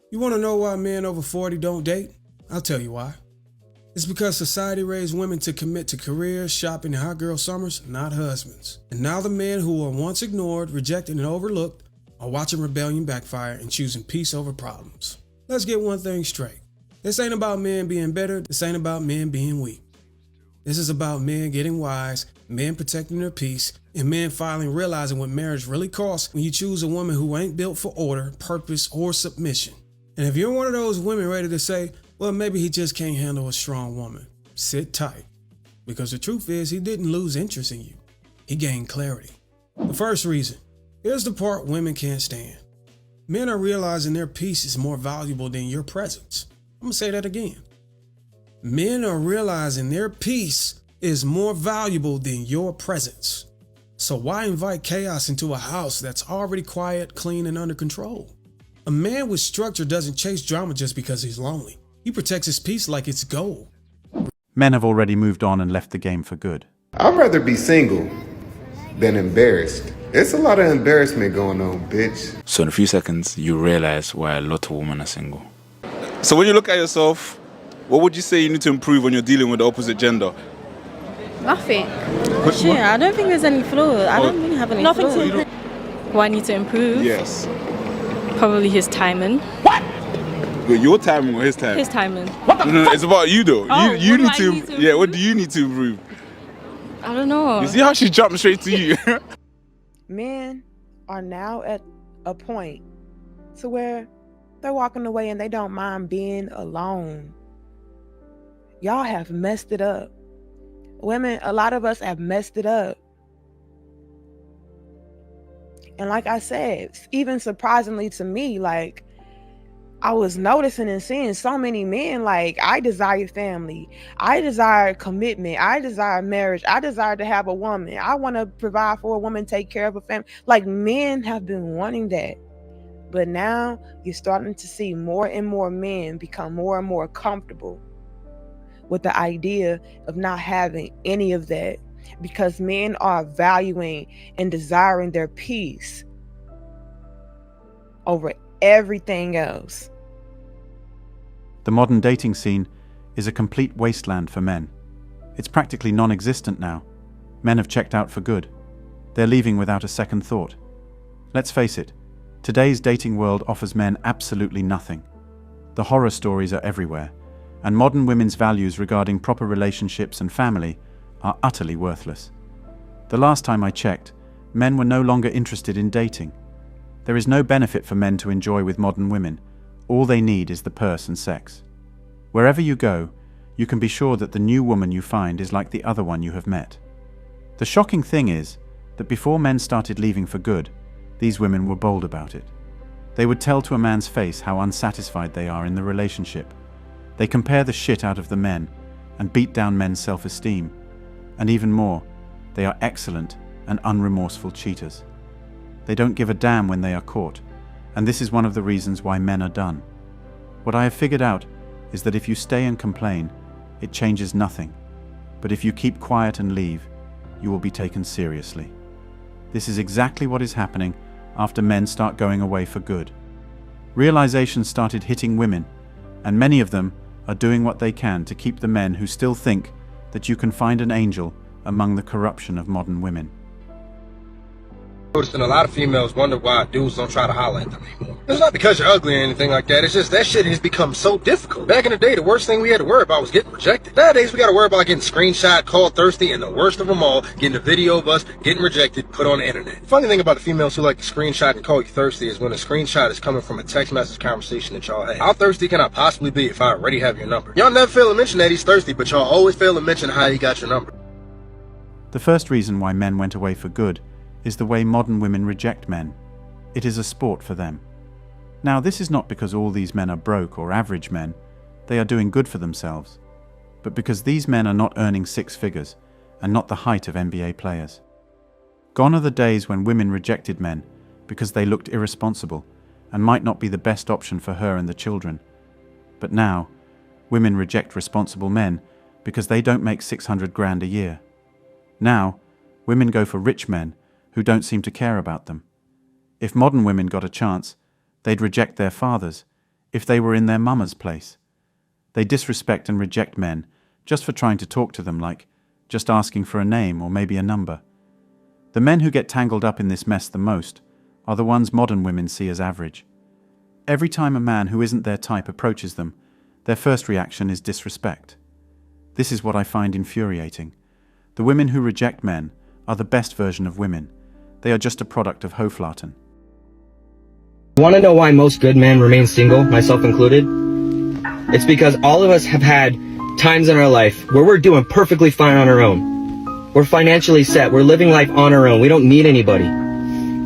You want to know why men over 40 don't date? I'll tell you why. It's because society raised women to commit to careers, shopping, and hot girl summers, not husbands. And now the men who were once ignored, rejected, and overlooked are watching rebellion backfire and choosing peace over problems. Let's get one thing straight. This ain't about men being better. This ain't about men being weak. This is about men getting wise, men protecting their peace, and men finally realizing what marriage really costs when you choose a woman who ain't built for order, purpose, or submission. And if you're one of those women ready to say, well, maybe he just can't handle a strong woman, sit tight. Because the truth is, he didn't lose interest in you. He gained clarity. The first reason, here's the part women can't stand. Men are realizing their peace is more valuable than your presence. I'm gonna say that again. Men are realizing their peace is more valuable than your presence. So why invite chaos into a house that's already quiet, clean, and under control? A man with structure doesn't chase drama just because he's lonely. He protects his peace like it's gold. Men have already moved on and left the game for good. I'd rather be single than embarrassed. It's a lot of embarrassment going on, bitch. So in a few seconds, you realize why a lot of women are single. So when you look at yourself, what would you say you need to improve when you're dealing with the opposite gender? Nothing. Shit, I don't think there's any flaws. I don't really have any flaws. To improve. What I need to improve? Yes. Probably his timing. What? Your timing or his timing? His timing. No, it's about you though. Oh, you need to. improve? Yeah, what do you need to improve? I don't know. You see how she jumped straight to you? Men are now at a point to where they're walking away and they don't mind being alone. Y'all have messed it up. Women, a lot of us have messed it up. And like I said, even surprisingly to me, like, I was noticing and seeing so many men, like, I desire family. I desire commitment. I desire marriage. I desire to have a woman. I want to provide for a woman, take care of a family. Like, men have been wanting that. But now you're starting to see more and more men become more and more comfortable with the idea of not having any of that, because men are valuing and desiring their peace over everything else. The modern dating scene is a complete wasteland for men. It's practically non-existent now. Men have checked out for good. They're leaving without a second thought. Let's face it, today's dating world offers men absolutely nothing. The horror stories are everywhere, and modern women's values regarding proper relationships and family are utterly worthless. The last time I checked, men were no longer interested in dating. There is no benefit for men to enjoy with modern women. All they need is the purse and sex. Wherever you go, you can be sure that the new woman you find is like the other one you have met. The shocking thing is that before men started leaving for good, these women were bold about it. They would tell to a man's face how unsatisfied they are in the relationship. They compare the shit out of the men and beat down men's self-esteem. And even more, they are excellent and unremorseful cheaters. They don't give a damn when they are caught, and this is one of the reasons why men are done. What I have figured out is that if you stay and complain, it changes nothing. But if you keep quiet and leave, you will be taken seriously. This is exactly what is happening after men start going away for good. Realization started hitting women, and many of them are doing what they can to keep the men who still think that you can find an angel among the corruption of modern women. And a lot of females wonder why dudes don't try to holler at them anymore. It's not because you're ugly or anything like that. It's just that shit has become so difficult. Back in the day, the worst thing we had to worry about was getting rejected. Nowadays, we got to worry about getting screenshot, called thirsty, and the worst of them all, getting a video of us getting rejected, put on the internet. The funny thing about the females who like to screenshot and call you thirsty is when the screenshot is coming from a text message conversation that y'all had. How thirsty can I possibly be if I already have your number? Y'all never fail to mention that he's thirsty, but y'all always fail to mention how he got your number. The first reason why men went away for good is the way modern women reject men. It is a sport for them. Now, this is not because all these men are broke or average men. They are doing good for themselves. But because these men are not earning six figures and not the height of NBA players. Gone are the days when women rejected men because they looked irresponsible and might not be the best option for her and the children. But now, women reject responsible men because they don't make 600 grand a year. Now, women go for rich men who don't seem to care about them. If modern women got a chance, they'd reject their fathers, if they were in their mama's place. They disrespect and reject men just for trying to talk to them, like just asking for a name or maybe a number. The men who get tangled up in this mess the most are the ones modern women see as average. Every time a man who isn't their type approaches them, their first reaction is disrespect. This is what I find infuriating. The women who reject men are the best version of women. They are just a product of Hoflaten. Want to know why most good men remain single, myself included? It's because all of us have had times in our life where we're doing perfectly fine on our own. We're financially set. We're living life on our own. We don't need anybody.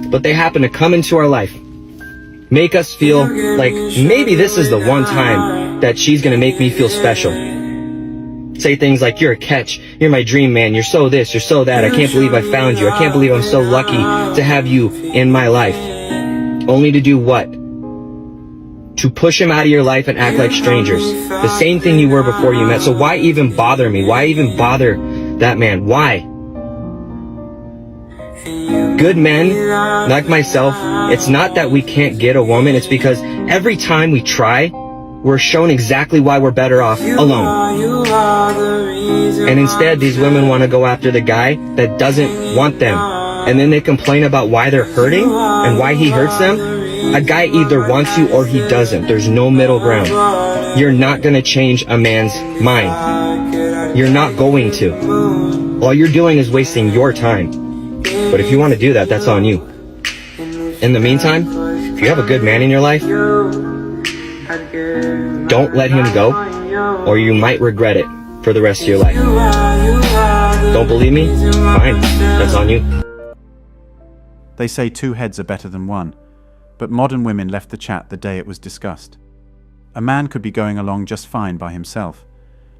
But they happen to come into our life, make us feel like maybe this is the one time that she's going to make me feel special. Say things like, you're a catch, you're my dream man, you're so this, you're so that, I can't believe I found you, I can't believe I'm so lucky to have you in my life. Only to do what? To push him out of your life and act like strangers. The same thing you were before you met. So why even bother me? Why even bother that man? Why? Good men, like myself, it's not that we can't get a woman, it's because every time we try, we're shown exactly why we're better off alone. And instead, these women want to go after the guy that doesn't want them. And then they complain about why they're hurting and why he hurts them. A guy either wants you or he doesn't. There's no middle ground. You're not going to change a man's mind. You're not going to. All you're doing is wasting your time. But if you want to do that, that's on you. In the meantime, if you have a good man in your life, don't let him go, or you might regret it for the rest of your life. Don't believe me? Fine, that's on you. They say two heads are better than one, but modern women left the chat the day it was discussed. A man could be going along just fine by himself,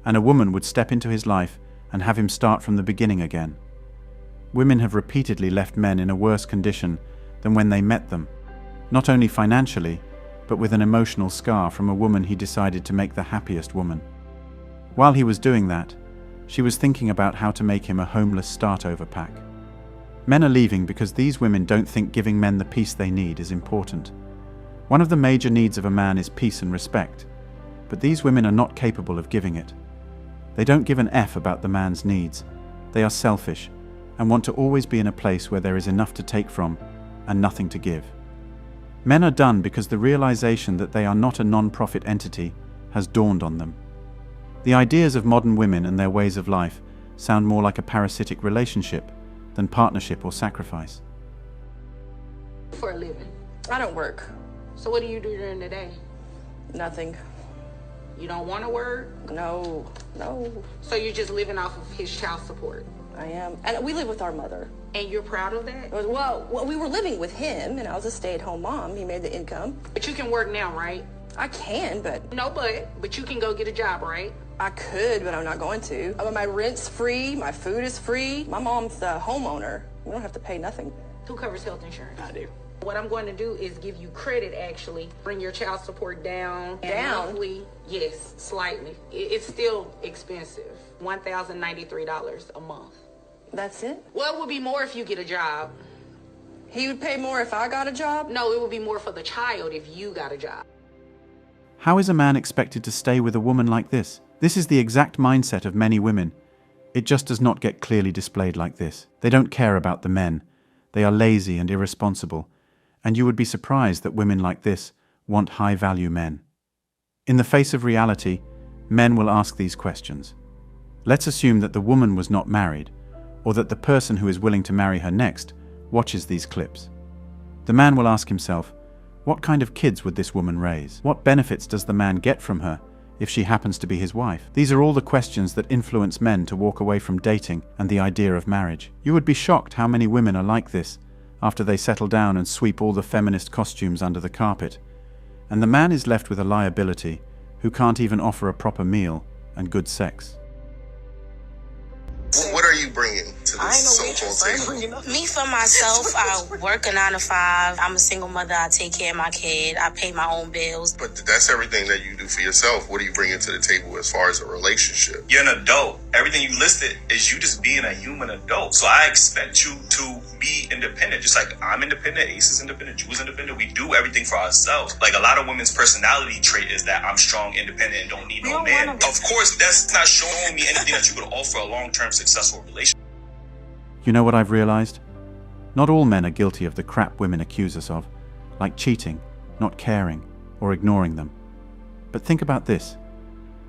and a woman would step into his life and have him start from the beginning again. Women have repeatedly left men in a worse condition than when they met them, not only financially, but with an emotional scar from a woman he decided to make the happiest woman. While he was doing that, she was thinking about how to make him a homeless start-over pack. Men are leaving because these women don't think giving men the peace they need is important. One of the major needs of a man is peace and respect, but these women are not capable of giving it. They don't give an F about the man's needs. They are selfish and want to always be in a place where there is enough to take from and nothing to give. Men are done because the realization that they are not a non-profit entity has dawned on them. The ideas of modern women and their ways of life sound more like a parasitic relationship than partnership or sacrifice. For a living? I don't work. So what do you do during the day? Nothing. You don't want to work? No. So you're just living off of his child support? I am. And we live with our mother. And you're proud of that? Well, we were living with him, and I was a stay-at-home mom. He made the income. But you can work now, right? I can, but... No, but you can go get a job, right? I could, but I'm not going to. My rent's free, my food is free. My mom's the homeowner. We don't have to pay nothing. Who covers health insurance? I do. What I'm going to do is give you credit, actually. Bring your child support down. Down? Monthly, yes, slightly. It's still expensive. $1,093 a month. That's it? Well, it would be more if you get a job. He would pay more if I got a job? No, it would be more for the child if you got a job. How is a man expected to stay with a woman like this? This is the exact mindset of many women. It just does not get clearly displayed like this. They don't care about the men. They are lazy and irresponsible. And you would be surprised that women like this want high-value men. In the face of reality, men will ask these questions. Let's assume that the woman was not married, or that the person who is willing to marry her next watches these clips. The man will ask himself, what kind of kids would this woman raise? What benefits does the man get from her if she happens to be his wife? These are all the questions that influence men to walk away from dating and the idea of marriage. You would be shocked how many women are like this after they settle down and sweep all the feminist costumes under the carpet, and the man is left with a liability who can't even offer a proper meal and good sex. What are you bringing to this so-called table? Me, for myself, I work a 9 to 5. I'm a single mother. I take care of my kid. I pay my own bills. But that's everything that you do for yourself. What are you bringing to the table as far as a relationship? You're an adult. Everything you listed is you just being a human adult. So I expect you to be independent. Just like I'm independent, Ace is independent, Ju is independent. We do everything for ourselves. Like a lot of women's personality trait is that I'm strong, independent, and don't need no man. Of course, that's not showing me anything that you could offer a long-term successful relationship. You know what I've realized? Not all men are guilty of the crap women accuse us of, like cheating, not caring, or ignoring them. But think about this.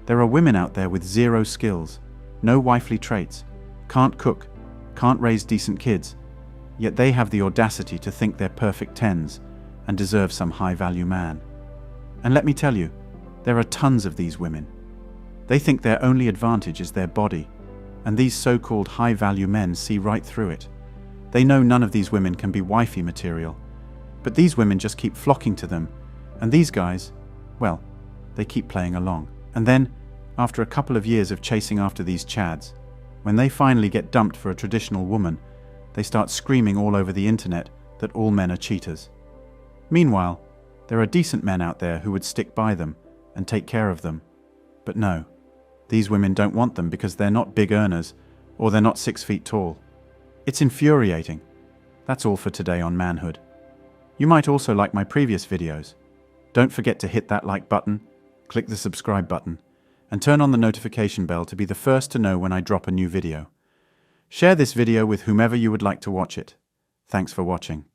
There are women out there with zero skills, no wifely traits, can't cook, can't raise decent kids, yet they have the audacity to think they're perfect tens and deserve some high-value man. And let me tell you, there are tons of these women. They think their only advantage is their body, and these so-called high-value men see right through it. They know none of these women can be wifey material, but these women just keep flocking to them, and these guys, well, they keep playing along. And then, after a couple of years of chasing after these chads, when they finally get dumped for a traditional woman, they start screaming all over the internet that all men are cheaters. Meanwhile, there are decent men out there who would stick by them and take care of them. But no, these women don't want them because they're not big earners or they're not 6 feet tall. It's infuriating. That's all for today on Manhood. You might also like my previous videos. Don't forget to hit that like button, click the subscribe button, and turn on the notification bell to be the first to know when I drop a new video. Share this video with whomever you would like to watch it. Thanks for watching.